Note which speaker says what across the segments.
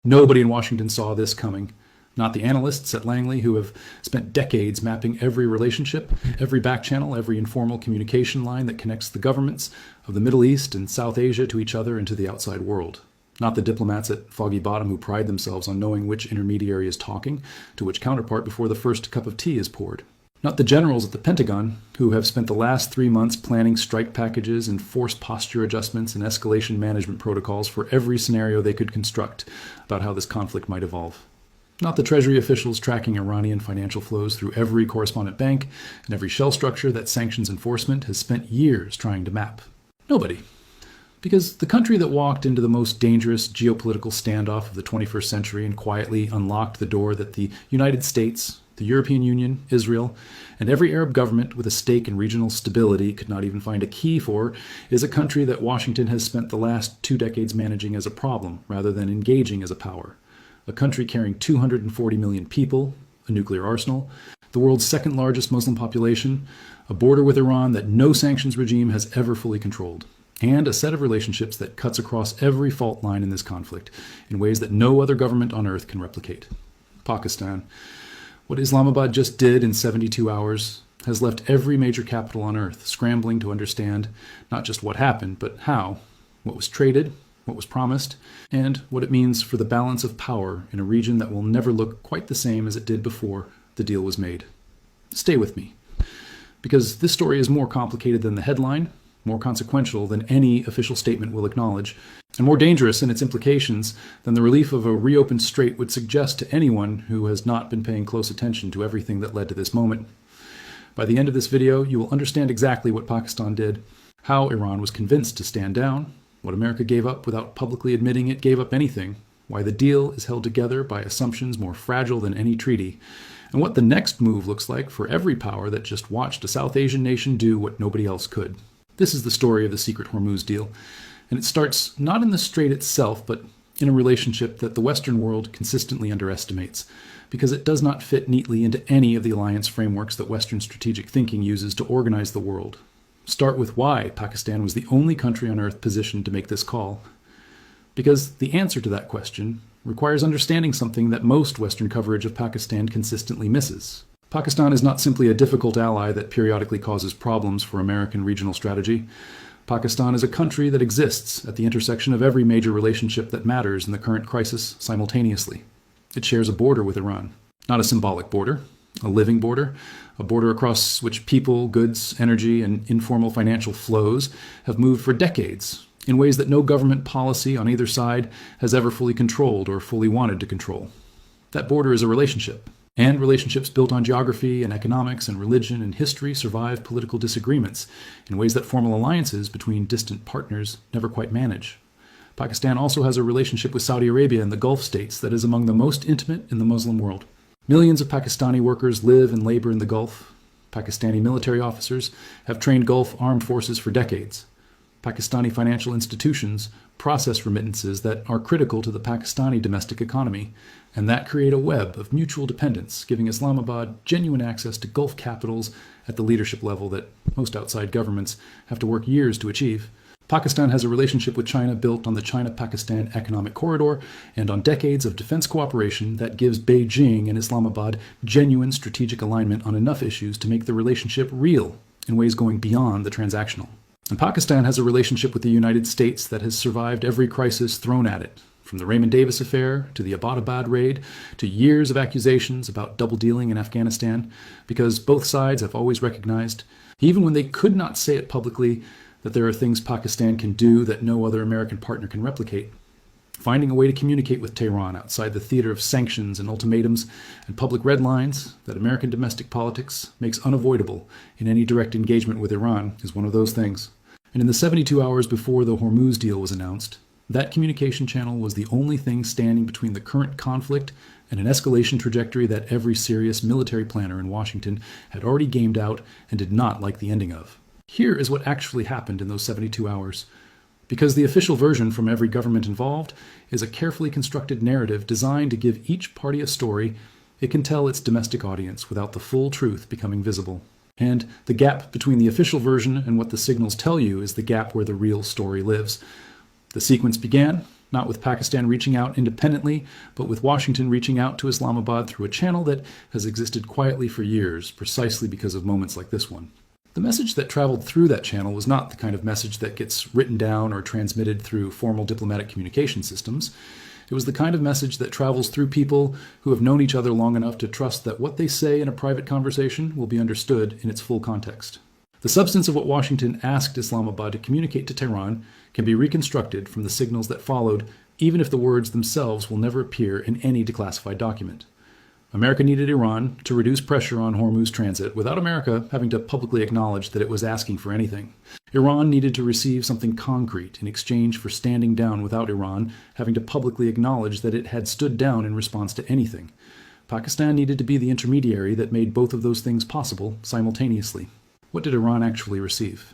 Speaker 1: Nobody in Washington saw this coming. Not the analysts at Langley, who have spent decades mapping every relationship, every back channel, every informal communication line that connects the governments of the Middle East and South Asia to each other and to the outside world. Not the diplomats at Foggy Bottom who pride themselves on knowing which intermediary is talking to which counterpart before the first cup of tea is poured. Not the generals at the Pentagon, who have spent the last 3 months planning strike packages and force posture adjustments and escalation management protocols for every scenario they could construct about how this conflict might evolve. Not the Treasury officials tracking Iranian financial flows through every correspondent bank and every shell structure that sanctions enforcement has spent years trying to map. Nobody. Because the country that walked into the most dangerous geopolitical standoff of the 21st century and quietly unlocked the door that the United States, the European Union, Israel, and every Arab government with a stake in regional stability could not even find a key for, is a country that Washington has spent the last 2 decades managing as a problem rather than engaging as a power. A country carrying 240 million people, a nuclear arsenal, the world's second largest Muslim population, a border with Iran that no sanctions regime has ever fully controlled, and a set of relationships that cuts across every fault line in this conflict in ways that no other government on earth can replicate. Pakistan. What Islamabad just did in 72 hours has left every major capital on earth scrambling to understand not just what happened, but how, what was traded, what was promised, and what it means for the balance of power in a region that will never look quite the same as it did before the deal was made. Stay with me, because this story is more complicated than the headline, more consequential than any official statement will acknowledge, and more dangerous in its implications than the relief of a reopened strait would suggest to anyone who has not been paying close attention to everything that led to this moment. By the end of this video, you will understand exactly what Pakistan did, how Iran was convinced to stand down, what America gave up without publicly admitting it gave up anything, why the deal is held together by assumptions more fragile than any treaty, and what the next move looks like for every power that just watched a South Asian nation do what nobody else could. This is the story of the secret Hormuz deal, and it starts not in the strait itself, but in a relationship that the Western world consistently underestimates, because it does not fit neatly into any of the alliance frameworks that Western strategic thinking uses to organize the world. Start with why Pakistan was the only country on earth positioned to make this call. Because the answer to that question requires understanding something that most Western coverage of Pakistan consistently misses. Pakistan is not simply a difficult ally that periodically causes problems for American regional strategy. Pakistan is a country that exists at the intersection of every major relationship that matters in the current crisis simultaneously. It shares a border with Iran. Not a symbolic border, a living border, a border across which people, goods, energy, and informal financial flows have moved for decades in ways that no government policy on either side has ever fully controlled or fully wanted to control. That border is a relationship, and relationships built on geography and economics and religion and history survive political disagreements in ways that formal alliances between distant partners never quite manage. Pakistan also has a relationship with Saudi Arabia and the Gulf states that is among the most intimate in the Muslim world. Millions of Pakistani workers live and labor in the Gulf. Pakistani military officers have trained Gulf armed forces for decades. Pakistani financial institutions process remittances that are critical to the Pakistani domestic economy, and that create a web of mutual dependence, giving Islamabad genuine access to Gulf capitals at the leadership level that most outside governments have to work years to achieve. Pakistan has a relationship with China built on the China-Pakistan Economic Corridor and on decades of defense cooperation that gives Beijing and Islamabad genuine strategic alignment on enough issues to make the relationship real in ways going beyond the transactional. And Pakistan has a relationship with the United States that has survived every crisis thrown at it, from the Raymond Davis affair to the Abbottabad raid to years of accusations about double-dealing in Afghanistan, because both sides have always recognized, even when they could not say it publicly, that there are things Pakistan can do that no other American partner can replicate. Finding a way to communicate with Tehran outside the theater of sanctions and ultimatums and public red lines that American domestic politics makes unavoidable in any direct engagement with Iran is one of those things. And in the 72 hours before the Hormuz deal was announced, that communication channel was the only thing standing between the current conflict and an escalation trajectory that every serious military planner in Washington had already gamed out and did not like the ending of. Here is what actually happened in those 72 hours. Because the official version from every government involved is a carefully constructed narrative designed to give each party a story, it can tell its domestic audience without the full truth becoming visible. And the gap between the official version and what the signals tell you is the gap where the real story lives. The sequence began, not with Pakistan reaching out independently, but with Washington reaching out to Islamabad through a channel that has existed quietly for years, precisely because of moments like this one. The message that traveled through that channel was not the kind of message that gets written down or transmitted through formal diplomatic communication systems. It was the kind of message that travels through people who have known each other long enough to trust that what they say in a private conversation will be understood in its full context. The substance of what Washington asked Islamabad to communicate to Tehran can be reconstructed from the signals that followed, even if the words themselves will never appear in any declassified document. America needed Iran to reduce pressure on Hormuz transit without America having to publicly acknowledge that it was asking for anything. Iran needed to receive something concrete in exchange for standing down without Iran having to publicly acknowledge that it had stood down in response to anything. Pakistan needed to be the intermediary that made both of those things possible simultaneously. What did Iran actually receive?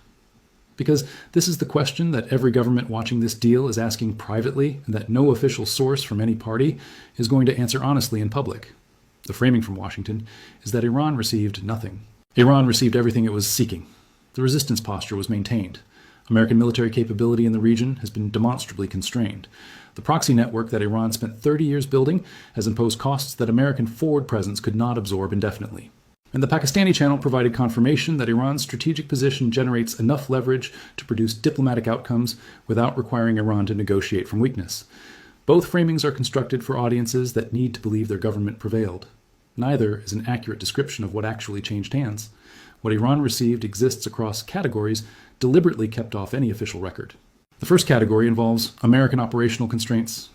Speaker 1: Because this is the question that every government watching this deal is asking privately, and that no official source from any party is going to answer honestly in public. The framing from Washington is that Iran received nothing. Iran received everything it was seeking. The resistance posture was maintained. American military capability in the region has been demonstrably constrained. The proxy network that Iran spent 30 years building has imposed costs that American forward presence could not absorb indefinitely. And the Pakistani channel provided confirmation that Iran's strategic position generates enough leverage to produce diplomatic outcomes without requiring Iran to negotiate from weakness. Both framings are constructed for audiences that need to believe their government prevailed. Neither is an accurate description of what actually changed hands. What Iran received exists across categories deliberately kept off any official record. The first category involves American operational constraints.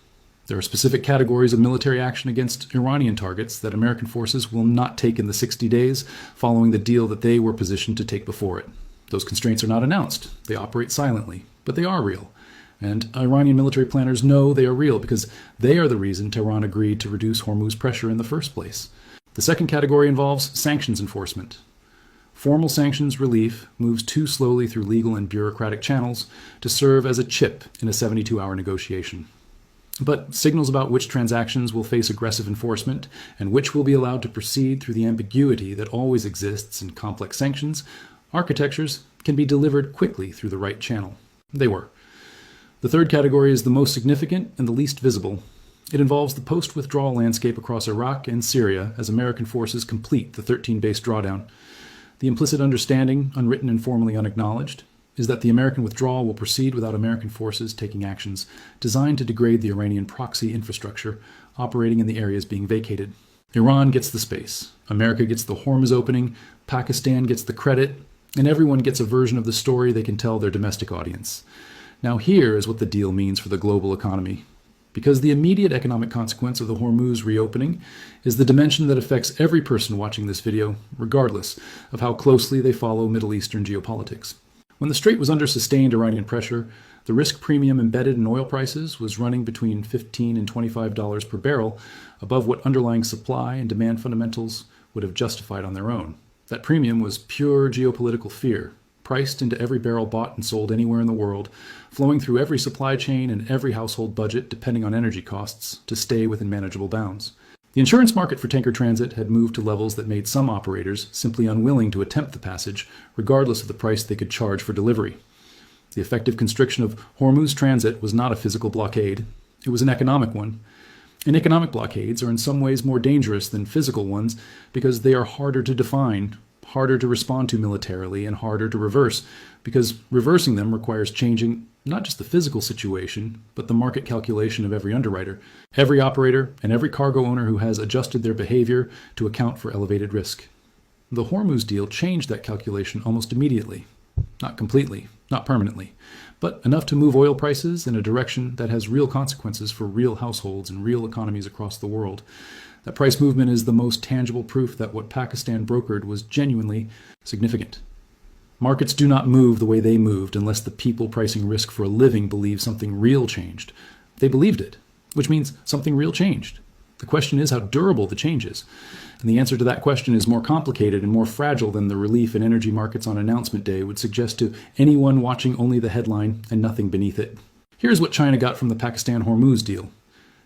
Speaker 1: There are specific categories of military action against Iranian targets that American forces will not take in the 60 days following the deal that they were positioned to take before it. Those constraints are not announced. They operate silently, but they are real. And Iranian military planners know they are real because they are the reason Tehran agreed to reduce Hormuz pressure in the first place. The second category involves sanctions enforcement. Formal sanctions relief moves too slowly through legal and bureaucratic channels to serve as a chip in a 72-hour negotiation. But signals about which transactions will face aggressive enforcement and which will be allowed to proceed through the ambiguity that always exists in complex sanctions architectures can be delivered quickly through the right channel. They were. The third category is the most significant and the least visible. It involves the post-withdrawal landscape across Iraq and Syria as American forces complete the 13-base drawdown. The implicit understanding, unwritten and formally unacknowledged, is that the American withdrawal will proceed without American forces taking actions designed to degrade the Iranian proxy infrastructure operating in the areas being vacated. Iran gets the space, America gets the Hormuz opening, Pakistan gets the credit, and everyone gets a version of the story they can tell their domestic audience. Now here is what the deal means for the global economy. Because the immediate economic consequence of the Hormuz reopening is the dimension that affects every person watching this video, regardless of how closely they follow Middle Eastern geopolitics. When the strait was under sustained Iranian pressure, the risk premium embedded in oil prices was running between $15 and $25 per barrel above what underlying supply and demand fundamentals would have justified on their own. That premium was pure geopolitical fear, priced into every barrel bought and sold anywhere in the world, flowing through every supply chain and every household budget depending on energy costs to stay within manageable bounds. The insurance market for tanker transit had moved to levels that made some operators simply unwilling to attempt the passage, regardless of the price they could charge for delivery. The effective constriction of Hormuz transit was not a physical blockade, it was an economic one. And economic blockades are in some ways more dangerous than physical ones because they are harder to define, harder to respond to militarily, and harder to reverse, because reversing them requires changing not just the physical situation, but the market calculation of every underwriter, every operator, and every cargo owner who has adjusted their behavior to account for elevated risk. The Hormuz deal changed that calculation almost immediately. Not completely, not permanently, but enough to move oil prices in a direction that has real consequences for real households and real economies across the world. That price movement is the most tangible proof that what Pakistan brokered was genuinely significant. Markets do not move the way they moved unless the people pricing risk for a living believe something real changed. They believed it, which means something real changed. The question is how durable the change is. And the answer to that question is more complicated and more fragile than the relief in energy markets on announcement day would suggest to anyone watching only the headline and nothing beneath it. Here's what China got from the Pakistan-Hormuz deal.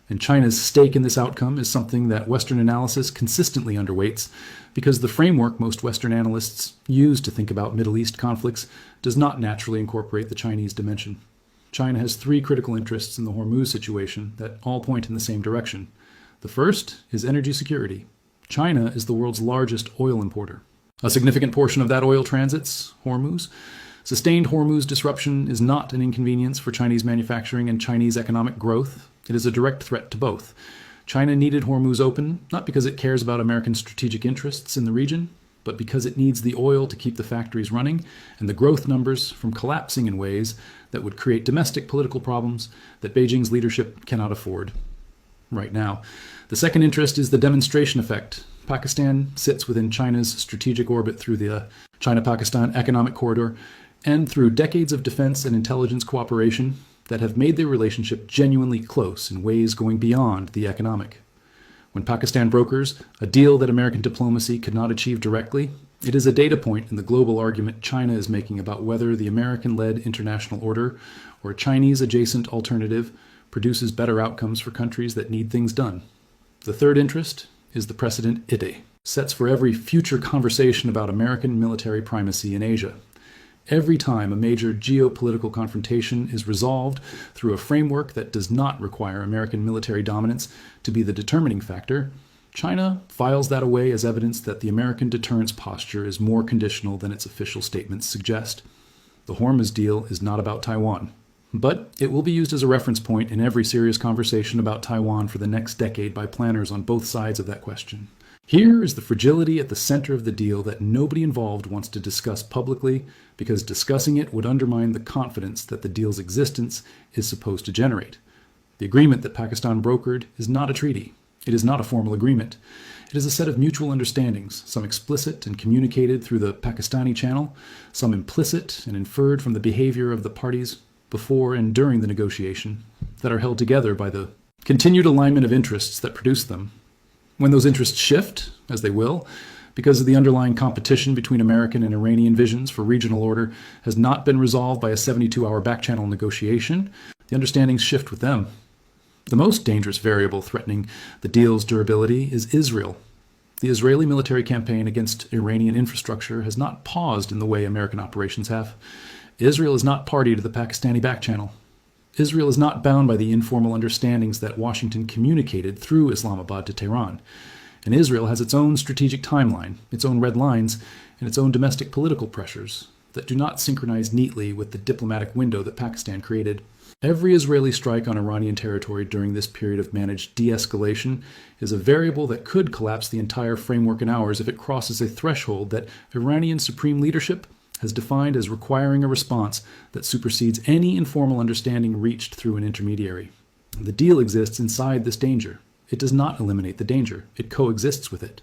Speaker 1: And China's stake in this outcome is something that Western analysis consistently underweights because the framework most Western analysts use to think about Middle East conflicts does not naturally incorporate the Chinese dimension. China has three critical interests in the Hormuz situation that all point in the same direction. The first is energy security. China is the world's largest oil importer. A significant portion of that oil transits Hormuz. Sustained Hormuz disruption is not an inconvenience for Chinese manufacturing and Chinese economic growth. It is a direct threat to both. China needed Hormuz open, not because it cares about American strategic interests in the region, but because it needs the oil to keep the factories running and the growth numbers from collapsing in ways that would create domestic political problems that Beijing's leadership cannot afford right now. The second interest is the demonstration effect. Pakistan sits within China's strategic orbit through the China-Pakistan Economic Corridor and through decades of defense and intelligence cooperation that have made their relationship genuinely close in ways going beyond the economic. When Pakistan brokers a deal that American diplomacy could not achieve directly, it is a data point in the global argument China is making about whether the American-led international order or a Chinese-adjacent alternative produces better outcomes for countries that need things done. The third interest is the precedent it sets for every future conversation about American military primacy in Asia. Every time a major geopolitical confrontation is resolved through a framework that does not require American military dominance to be the determining factor, China files that away as evidence that the American deterrence posture is more conditional than its official statements suggest. The Hormuz deal is not about Taiwan, but it will be used as a reference point in every serious conversation about Taiwan for the next decade by planners on both sides of that question. Here is the fragility at the center of the deal that nobody involved wants to discuss publicly because discussing it would undermine the confidence that the deal's existence is supposed to generate. The agreement that Pakistan brokered is not a treaty. It is not a formal agreement. It is a set of mutual understandings, some explicit and communicated through the Pakistani channel, some implicit and inferred from the behavior of the parties before and during the negotiation, that are held together by the continued alignment of interests that produce them. When those interests shift, as they will, because of the underlying competition between American and Iranian visions for regional order has not been resolved by a 72-hour back-channel negotiation, the understandings shift with them. The most dangerous variable threatening the deal's durability is Israel. The Israeli military campaign against Iranian infrastructure has not paused in the way American operations have. Israel is not party to the Pakistani back-channel. Israel is not bound by the informal understandings that Washington communicated through Islamabad to Tehran. And Israel has its own strategic timeline, its own red lines, and its own domestic political pressures that do not synchronize neatly with the diplomatic window that Pakistan created. Every Israeli strike on Iranian territory during this period of managed de-escalation is a variable that could collapse the entire framework in hours if it crosses a threshold that Iranian supreme leadership has defined as requiring a response that supersedes any informal understanding reached through an intermediary. The deal exists inside this danger. It does not eliminate the danger. It coexists with it.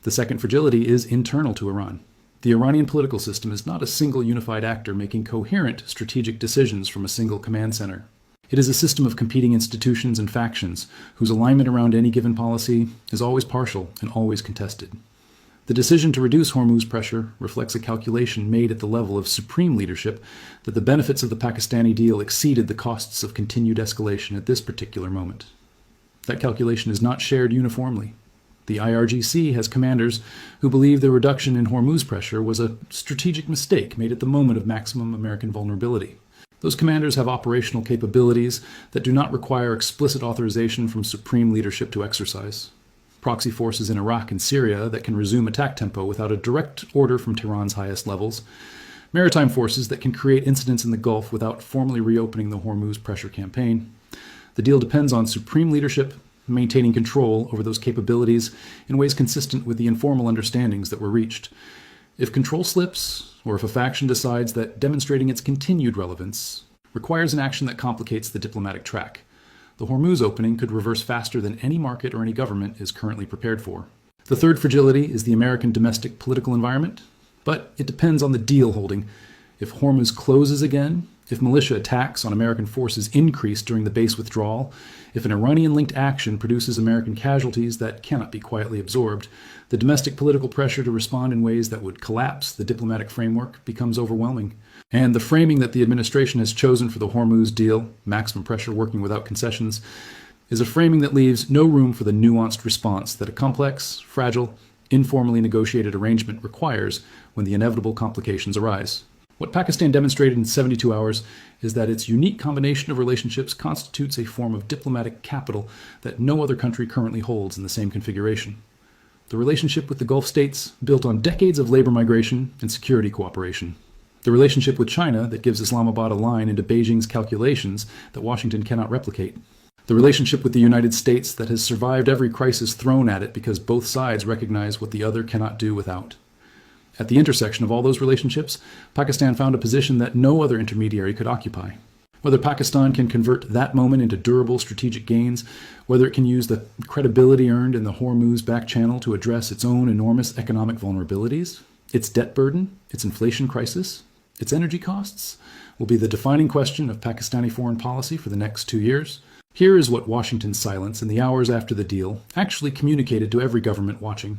Speaker 1: The second fragility is internal to Iran. The Iranian political system is not a single unified actor making coherent strategic decisions from a single command center. It is a system of competing institutions and factions whose alignment around any given policy is always partial and always contested. The decision to reduce Hormuz pressure reflects a calculation made at the level of supreme leadership that the benefits of the Pakistani deal exceeded the costs of continued escalation at this particular moment. That calculation is not shared uniformly. The IRGC has commanders who believe the reduction in Hormuz pressure was a strategic mistake made at the moment of maximum American vulnerability. Those commanders have operational capabilities that do not require explicit authorization from supreme leadership to exercise. Proxy forces in Iraq and Syria that can resume attack tempo without a direct order from Tehran's highest levels. Maritime forces that can create incidents in the Gulf without formally reopening the Hormuz pressure campaign. The deal depends on supreme leadership maintaining control over those capabilities in ways consistent with the informal understandings that were reached. If control slips, or if a faction decides that demonstrating its continued relevance requires an action that complicates the diplomatic track, the Hormuz opening could reverse faster than any market or any government is currently prepared for. The third fragility is the American domestic political environment, but it depends on the deal holding. If Hormuz closes again, if militia attacks on American forces increase during the base withdrawal, if an Iranian-linked action produces American casualties that cannot be quietly absorbed, the domestic political pressure to respond in ways that would collapse the diplomatic framework becomes overwhelming. And the framing that the administration has chosen for the Hormuz deal, maximum pressure working without concessions, is a framing that leaves no room for the nuanced response that a complex, fragile, informally negotiated arrangement requires when the inevitable complications arise. What Pakistan demonstrated in 72 hours is that its unique combination of relationships constitutes a form of diplomatic capital that no other country currently holds in the same configuration. The relationship with the Gulf states, built on decades of labor migration and security cooperation. The relationship with China that gives Islamabad a line into Beijing's calculations that Washington cannot replicate. The relationship with the United States that has survived every crisis thrown at it because both sides recognize what the other cannot do without. At the intersection of all those relationships, Pakistan found a position that no other intermediary could occupy. Whether Pakistan can convert that moment into durable strategic gains, whether it can use the credibility earned in the Hormuz back channel to address its own enormous economic vulnerabilities, its debt burden, its inflation crisis, its energy costs, will be the defining question of Pakistani foreign policy for the next 2 years. Here is what Washington's silence in the hours after the deal actually communicated to every government watching.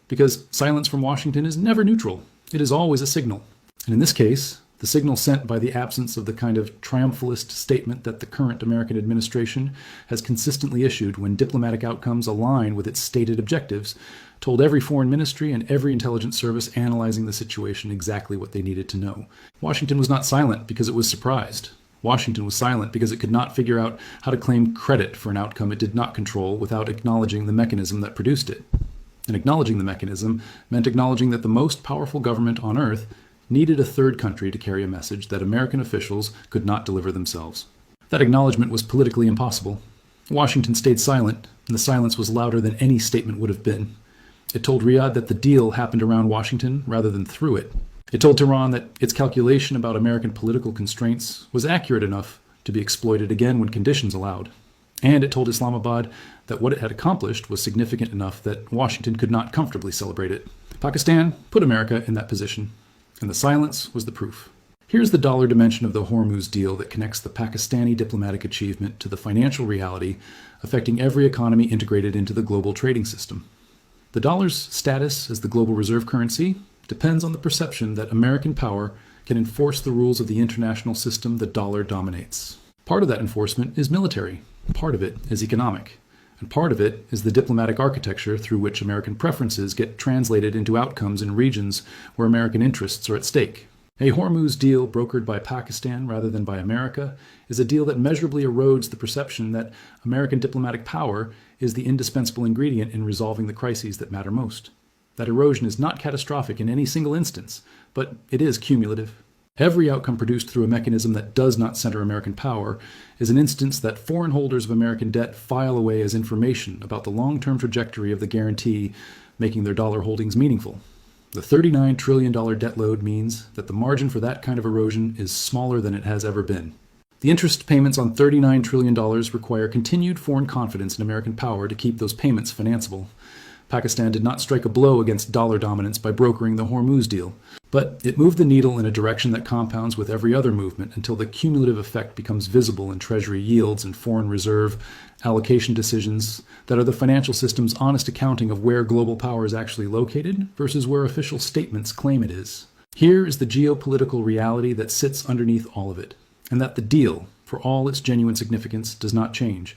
Speaker 1: Because silence from Washington is never neutral. It is always a signal. And in this case, the signal sent by the absence of the kind of triumphalist statement that the current American administration has consistently issued when diplomatic outcomes align with its stated objectives, told every foreign ministry and every intelligence service analyzing the situation exactly what they needed to know. Washington was not silent because it was surprised. Washington was silent because it could not figure out how to claim credit for an outcome it did not control without acknowledging the mechanism that produced it. And acknowledging the mechanism meant acknowledging that the most powerful government on earth needed a third country to carry a message that American officials could not deliver themselves. That acknowledgement was politically impossible. Washington stayed silent, and the silence was louder than any statement would have been. It told Riyadh that the deal happened around Washington rather than through it. It told Tehran that its calculation about American political constraints was accurate enough to be exploited again when conditions allowed. And it told Islamabad that what it had accomplished was significant enough that Washington could not comfortably celebrate it. Pakistan put America in that position, and the silence was the proof. Here's the dollar dimension of the Hormuz deal that connects the Pakistani diplomatic achievement to the financial reality affecting every economy integrated into the global trading system. The dollar's status as the global reserve currency depends on the perception that American power can enforce the rules of the international system the dollar dominates. Part of that enforcement is military. Part of it is economic, and part of it is the diplomatic architecture through which American preferences get translated into outcomes in regions where American interests are at stake. A Hormuz deal brokered by Pakistan rather than by America is a deal that measurably erodes the perception that American diplomatic power is the indispensable ingredient in resolving the crises that matter most. That erosion is not catastrophic in any single instance, but it is cumulative. Every outcome produced through a mechanism that does not center American power is an instance that foreign holders of American debt file away as information about the long-term trajectory of the guarantee, making their dollar holdings meaningful. The $39 trillion debt load means that the margin for that kind of erosion is smaller than it has ever been. The interest payments on $39 trillion require continued foreign confidence in American power to keep those payments financeable. Pakistan did not strike a blow against dollar dominance by brokering the Hormuz deal, but it moved the needle in a direction that compounds with every other movement until the cumulative effect becomes visible in Treasury yields and foreign reserve allocation decisions that are the financial system's honest accounting of where global power is actually located versus where official statements claim it is. Here is the geopolitical reality that sits underneath all of it, and that the deal, for all its genuine significance, does not change.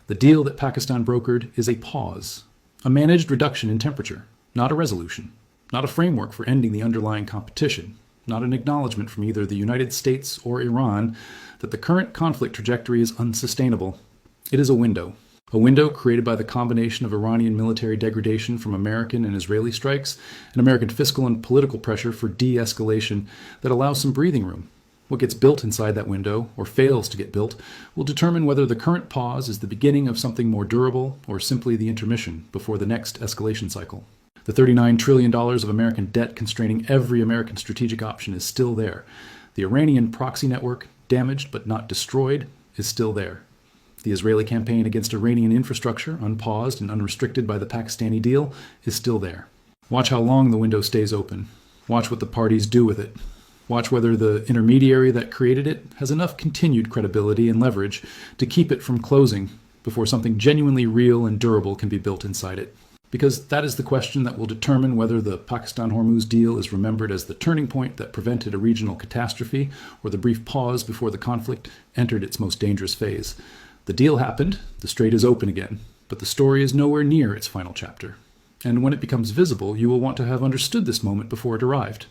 Speaker 1: The deal that Pakistan brokered is a pause, a managed reduction in temperature, not a resolution, not a framework for ending the underlying competition, not an acknowledgement from either the United States or Iran that the current conflict trajectory is unsustainable. It is a window created by the combination of Iranian military degradation from American and Israeli strikes and American fiscal and political pressure for de-escalation that allows some breathing room. What gets built inside that window, or fails to get built, will determine whether the current pause is the beginning of something more durable or simply the intermission before the next escalation cycle. The $39 trillion of American debt constraining every American strategic option is still there. The Iranian proxy network, damaged but not destroyed, is still there. The Israeli campaign against Iranian infrastructure, unpaused and unrestricted by the Pakistani deal, is still there. Watch how long the window stays open. Watch what the parties do with it. Watch whether the intermediary that created it has enough continued credibility and leverage to keep it from closing before something genuinely real and durable can be built inside it. Because that is the question that will determine whether the Pakistan-Hormuz deal is remembered as the turning point that prevented a regional catastrophe or the brief pause before the conflict entered its most dangerous phase. The deal happened, the strait is open again, but the story is nowhere near its final chapter. And when it becomes visible, you will want to have understood this moment before it arrived.